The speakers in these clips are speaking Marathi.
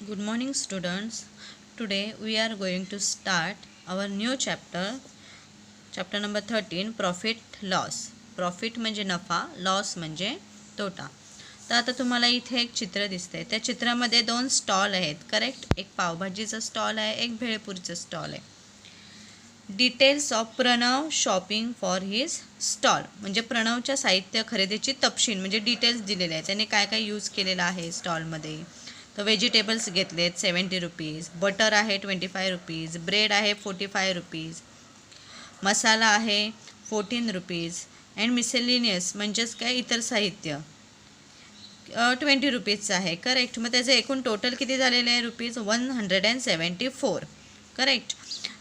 Good morning, students. Today we are going to start our new chapter number 13, Profit Loss. Profit म्हणजे नफा, लॉस म्हणजे तोटा. तर आता तुम्हाला इथे एक चित्र दिसतंय. त्या चित्रामध्ये दोन स्टॉल आहेत, करेक्ट? एक पावभाजीचा स्टॉल आहे, एक भेळपुरीचा स्टॉल आहे. Details of Pranav shopping for his stall म्हणजे प्रणवच्या साहित्य खरेदीची तपशील म्हणजे डिटेल्स दिलेले आहेत. त्याने काय काय यूज केलेलं आहे स्टॉलमध्ये. तर व्हेजिटेबल्स घेतलेत 70 रुपीज, बटर आहे 25 रुपीज, ब्रेड आहे 45 रुपीज, मसाला आहे 14 रुपीज अँड मिसेलिनियस म्हणजेच काय इतर साहित्य 20 रुपीजचं आहे, करेक्ट. मग त्याचं एकूण टोटल किती झालेलं आहे? ₹174, करेक्ट.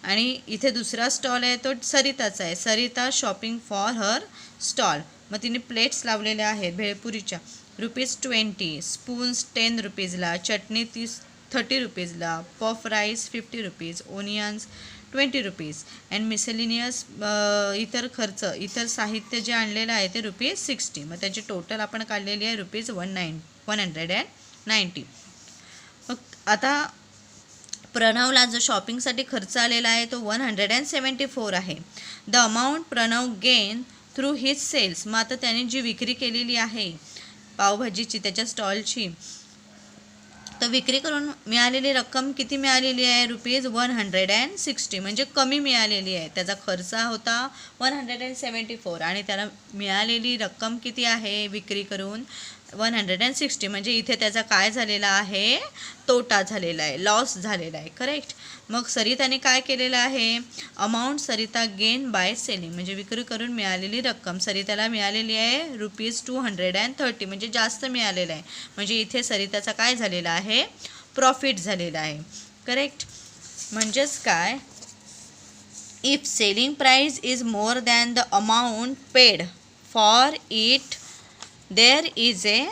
आणि इथे दुसरा स्टॉल आहे तो सरिताचा आहे, Sarita shopping for her stall. मग तिने प्लेट्स लावलेल्या आहेत भेळपुरीच्या ₹20, स्पून्स 10 रुपीजला, चटणी 30 रुपीजला, puff rice 50 rupees, onions 20 rupees and miscellaneous इतर खर्च इतर साहित्य जे आणलेलं आहे ते ₹60. मग त्याची टोटल आपण काढलेली आहे ₹190. मग आता प्रणवला जो शॉपिंगसाठी खर्च आलेला आहे तो 174 आहे. The amount Pranav gain through his sales. मग आता त्याने जी विक्री केलेली आहे पावभाजीची त्याच्या स्टॉलची, तर विक्री करून मिळालेली रक्कम किती मिळालेली आहे? ₹160 म्हणजे कमी मिळालेली आहे. त्याचा खर्च होता 174 आणि त्याला मिळालेली रक्कम किती आहे विक्री करून? 160 म्हणजे इथे त्याचा काय झालेला आहे? तोटा झालेला आहे, लॉस झालेला आहे, करेक्ट. मग सरिताने काय केलेलं आहे? Amount Sarita gain by selling म्हणजे विक्री करून मिळालेली रक्कम सरिताला मिळालेली आहे ₹230 म्हणजे जास्त मिळालेलं आहे. म्हणजे इथे सरिताचा काय झालेला आहे? प्रॉफिट झालेला आहे, करेक्ट. म्हणजेच काय? If selling price is more than the amount paid for it there is a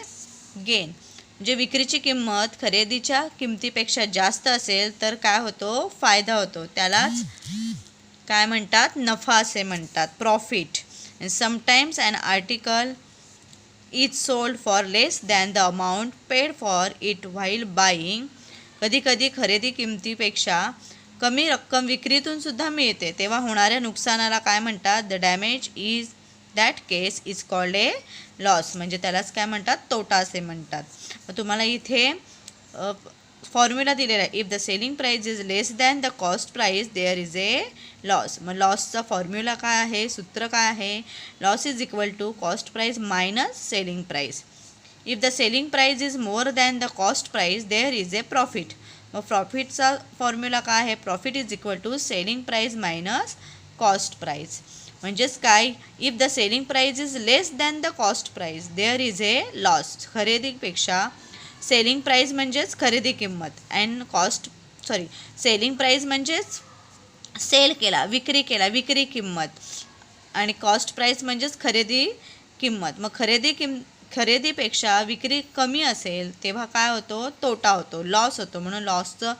gain. म्हणजे विक्रीची किंमत खरेदीच्या किमतीपेक्षा जास्त असेल तर काय होतो? फायदा होतो. त्यालाच काय म्हणतात? नफा असे म्हणतात, profit. Sometimes an article is sold for less than the amount paid for it while buying. कधीकधी खरेदी किमतीपेक्षा कमी रक्कम विक्रीतून सुद्धा मिळते, तेव्हा होणाऱ्या नुकसानाला काय म्हणतात? The damage is that case is called a loss म्हणजे त्यालाच काय म्हणतात? तोटा असे म्हणतात. मग तुम्हाला इथे फॉर्म्युला दिलेला आहे. If the selling price is less than the cost price there is a loss. मग लॉसचा फॉर्म्युला काय आहे? सूत्र काय आहे? Loss is equal to cost price minus selling price. If the selling price is more than the cost price there is a profit. मग प्रॉफिटचा फॉर्म्युला काय आहे? Profit is equal to selling price minus cost price. म्हणजेच काय? If the selling price is less than the cost price there is a loss. खरेदीपेक्षा सेलिंग प्राईस म्हणजेच खरेदी किंमत अँड सेलिंग प्राईस म्हणजेच सेल केला, विक्री केला, विक्री किंमत आणि कॉस्ट प्राईस म्हणजेच खरेदी किंमत. मग खरेदीपेक्षा विक्री कमी असेल तेव्हा काय होतो? तोटा होतो, लॉस होतो. म्हणून लॉसचं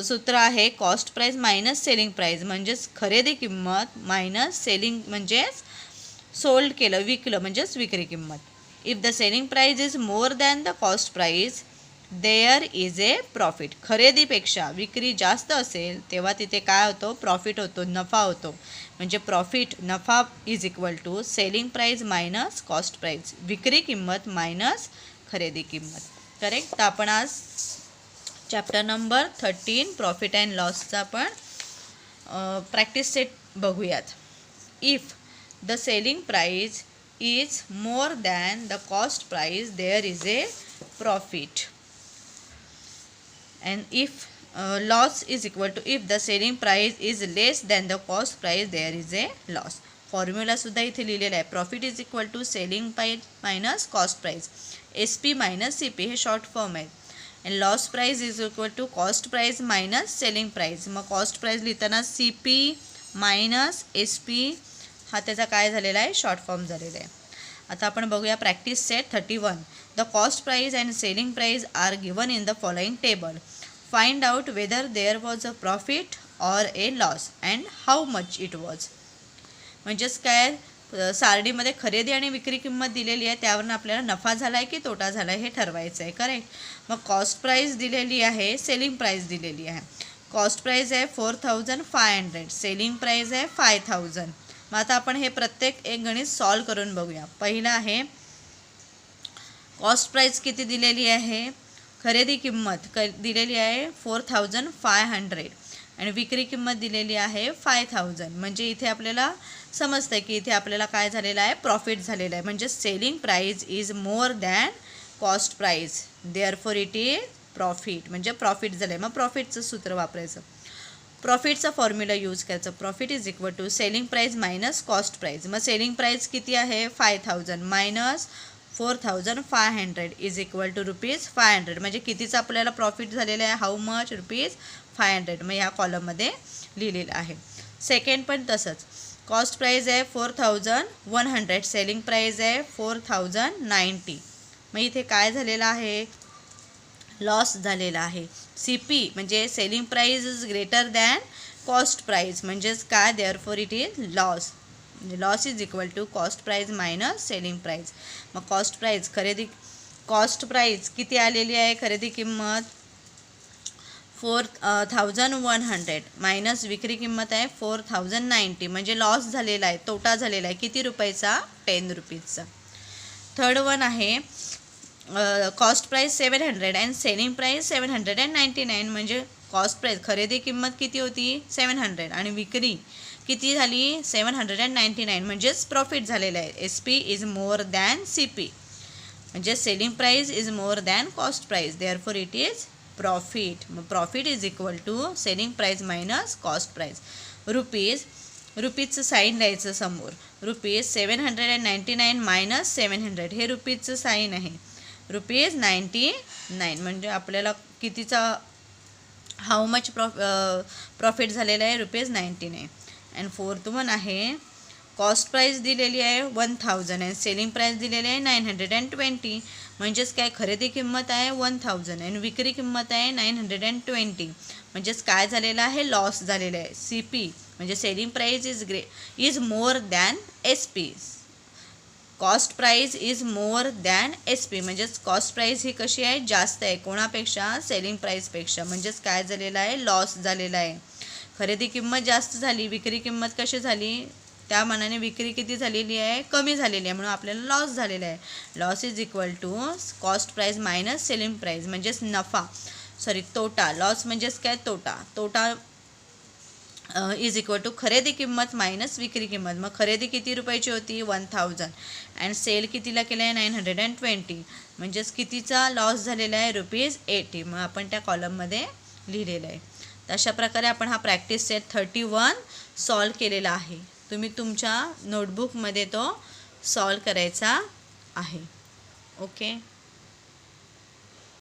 सूत्र आहे cost price minus selling price म्हणजेच खरेदी किंमत मायनस सेलिंग म्हणजेच सोल्ड केलं, विकलं म्हणजेच विक्री किंमत. If the selling price is more than the cost price there is a profit. खरेदीपेक्षा विक्री जास्त असेल तेव्हा तिथे काय होतो? प्रॉफिट होतो, नफा होतो. म्हणजे प्रॉफिट नफा is equal to selling price minus cost price, विक्री किंमत मायनस खरेदी किंमत, करेक्ट. तर आपण आज चॅप्टर नंबर 13 प्रॉफिट अँड लॉसचा आपण प्रॅक्टिस सेट बघूयात. If the selling price is more than the cost price there is a profit and if loss is equal to if the selling price is less than the cost price there is a loss. फॉर्म्युलासुद्धा इथे लिहिलेला आहे. Profit is equal to selling price minus cost price, SP minus CP हे शॉर्ट फॉर्म आहेत. And loss price is equal to cost price minus selling price. मग कॉस्ट प्राईस लिहिताना CP मायनस SP हा त्याचा काय झालेला आहे? शॉर्ट फॉर्म झालेला आहे. आता आपण बघूया practice set 31. The cost price and selling price are given in the following table. Find out whether there was a profit or a loss and how much it was. म्हणजेच काय? सारडीमध्ये खरेदी आणि विक्री किंमत दिलेली आहे, त्यावरून आपल्याला नफा झाला आहे की तोटा झाला आहे हे ठरवायचं आहे. करेक्ट. मग कॉस्ट प्राईस दिलेली आहे, सेलिंग प्राईस दिलेली आहे. कॉस्ट प्राईस आहे 4500, सेलिंग प्राईस आहे 5000. मग आता आपण हे प्रत्येक एक गणित सॉल्व करून बघूया. पहिलं आहे कॉस्ट प्राईस किती दिलेली आहे, खरेदी किंमत दिलेली आहे 4500 आणि विक्री किंमत दिलेली आहे 5000. म्हणजे इथे आपल्याला समजतं की इथे आपल्याला काय झालेलं आहे, प्रॉफिट झालेलं आहे. म्हणजे selling price is more than cost price, therefore it is profit. म्हणजे प्रॉफिट झालं आहे. मग प्रॉफिटचं सूत्र वापरायचं, प्रॉफिटचा फॉर्म्युला यूज करायचं. Profit is equal to selling price minus cost price. मग सेलिंग प्राईस किती आहे 5000 मायनस 4500 इज इक्वल टू ₹500. म्हणजे कितीचं आपल्याला प्रॉफिट झालेलं आहे, हाऊ मच, ₹500. मग ह्या कॉलममध्ये लिहिलेलं आहे. सेकंड पण तसंच, कॉस्ट प्राईस आहे 4100, सेलिंग प्राईस आहे 4090. मग इथे काय झालेलं आहे, लॉस झालेला आहे. CP म्हणजे selling price is greater than cost price, म्हणजेच काय, देअरफॉर इट इज लॉस. म्हणजे loss is equal to cost price minus selling price. मग कॉस्ट प्राईस किती आलेली आहे, खरेदी किंमत 4100 मायनस विक्री किंमत आहे 4090. म्हणजे लॉस झालेला आहे, तोटा झालेला आहे. किती रुपयाचा, 10 रुपीजचा. थर्ड वन आहे cost price 700 and selling price 799. म्हणजे कॉस्ट प्राईस खरेदी किंमत किती होती 700 आणि विक्री किती झाली 799. म्हणजेच प्रॉफिट झालेलं आहे. SP is more than CP. म्हणजे selling price is more than cost price, therefore it is profit. मग profit is equal to selling price minus cost price. रुपीजचं साईन द्यायचं समोर. ₹799 मायनस 700 हे रुपीजचं साईन आहे. ₹99 म्हणजे आपल्याला कितीचा, हाऊ मच प्रॉफिट झालेला आहे, ₹99. अँड फोर्थ वन आहे कॉस्ट प्राईस दिलेली आहे 1000 आणि सेलिंग प्राईस दिलेली आहे 920. म्हणजेच काय, खरेदी किंमत आहे 1000 आणि विक्री किंमत आहे 920. म्हणजेच काय झालेलं आहे, लॉस झालेला आहे. CP म्हणजे selling price is more than SP. Cost price is more than SP. म्हणजेच कॉस्ट प्राईस ही कशी आहे, जास्त आहे कोणापेक्षा, सेलिंग प्राईसपेक्षा. म्हणजेच काय झालेलं आहे, लॉस झालेला आहे. खरेदी किंमत जास्त झाली, विक्री किंमत कशी झाली, त्या मानाने विक्री किती झालेली आहे, कमी झालेली आहे, म्हणून आपल्याला लॉस झालेला आहे. Loss is equal to cost price minus selling price. म्हणजेच तोटा. लॉस म्हणजेच काय, तोटा इज इक्वल टू खरेदी किंमत मायनस विक्री किंमत. मग खरेदी किती रुपयाची होती 1000 अँड सेल कितीला केलं आहे 920. म्हणजेच कितीचा लॉस झालेला आहे ₹80. मग आपण त्या कॉलममध्ये लिहिलेलं आहे. तर अशा प्रकारे आपण हा प्रॅक्टिस सेट 31 सॉल्व केलेला आहे. तुम्ही तुमच्या नोटबुकमध्ये तो सॉल्व करायचा आहे. ओके.